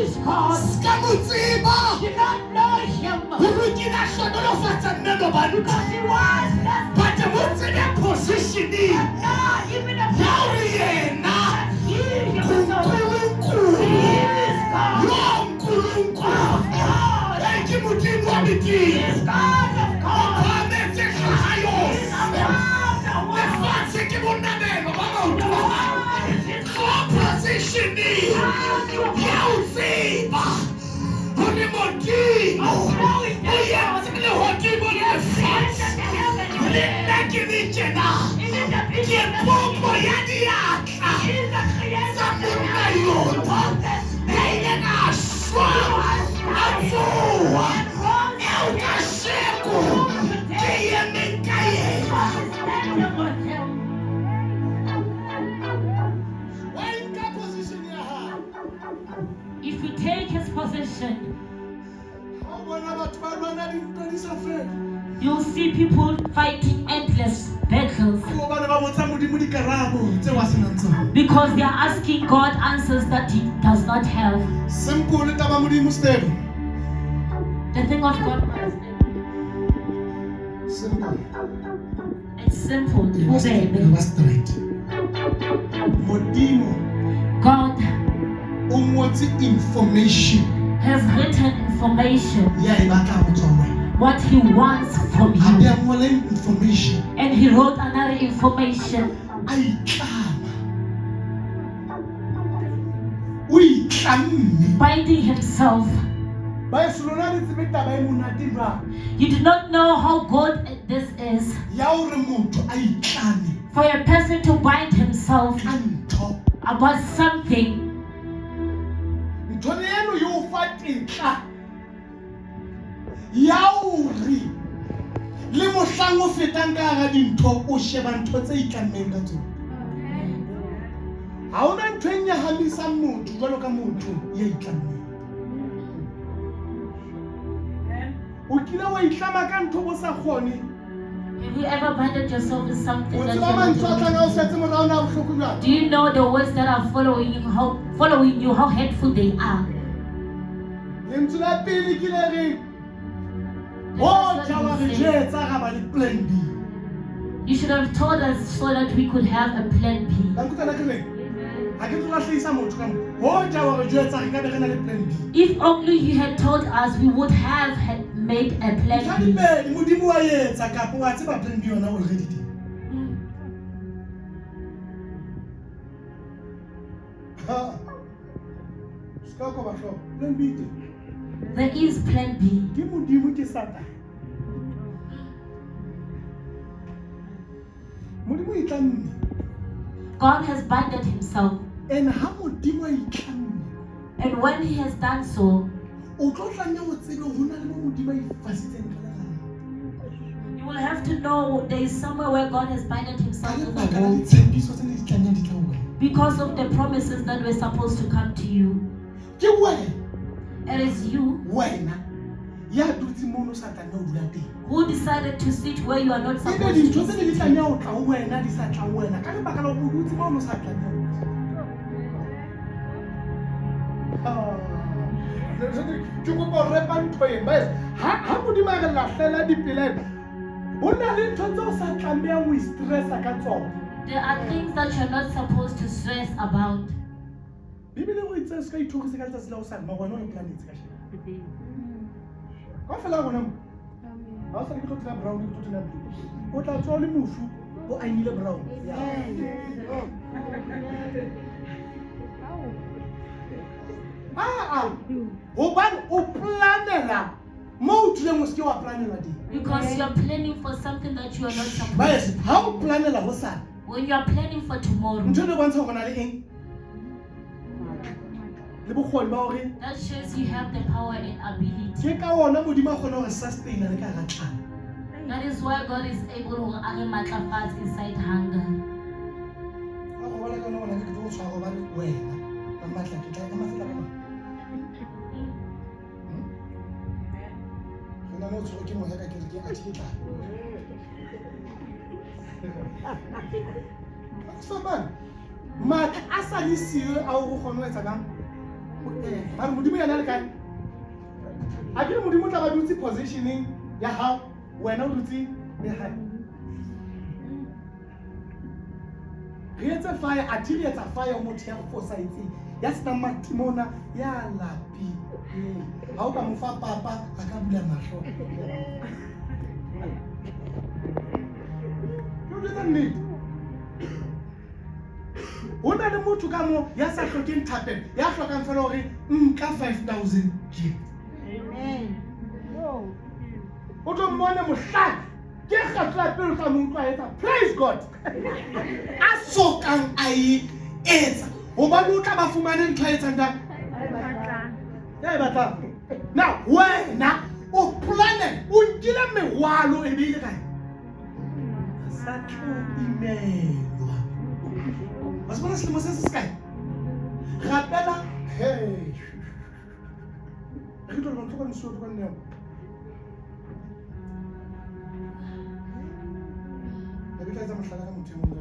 is God. Do not know him. Because he was just but what's in that position is even a now he himself. He is God. Thank you, Mutim He Wamiti. is God of God. He is above the world. The world is his Positioning. If you take his position, you'll see people fighting endless battles because they are asking God answers that he does not have. Simple. The thing of God is Simple. it's simple. It was straight. God Information. has written information what he wants from you, Information. and he wrote another information. Binding himself. You do not know how good this is for a person to bind himself about something. Have you ever binded yourself with something that do you know the words that are following you, how hateful they are? You should have told us so that we could have a plan B. If only you had told us, we would have made a plan B. There is plan B. God has binded himself. And when he has done so, you will have to know there is somewhere where God has binded himself because of the promises that were supposed to come to you. It is you who decided to sit where you are not supposed to be sitting. There are things that you're not supposed to stress about. Because you're planning for something that you are not supposed to. When you are planning for tomorrow, that shows you have the power and ability. That is why God is able to fast inside hunger. Mara modimo yana le kae? A ke modimo tla ba dutse positioning ya hao, wena o dutse ya hae. Re etse fire, a tiri etsa fire motho ya fosahetseng. Ya sena matimona ya lapi. Ha o ka mo fa papa a ka bula mahlo. Yo jwetsa nnete. Ho na le motho ka mo ya sa hlokeng thapelo, ya hlokang fela hore nka 5,000 gift. Amen. O tlo mmone mohlaki ke kgatla pele ka mo utlwa etsa praise God. A sokang a e etsa. Hobane o tla ba fumane ntho e etsang jang? Ya e batlang. Now wena o planne o nkile merwalo e beile kae? Sa tlo imelwa. Mas bona selemo se se kae? Rapela hey. Re tlo lo ntlo ka nso ka nne. Lebeka etsa mohlala ka motho.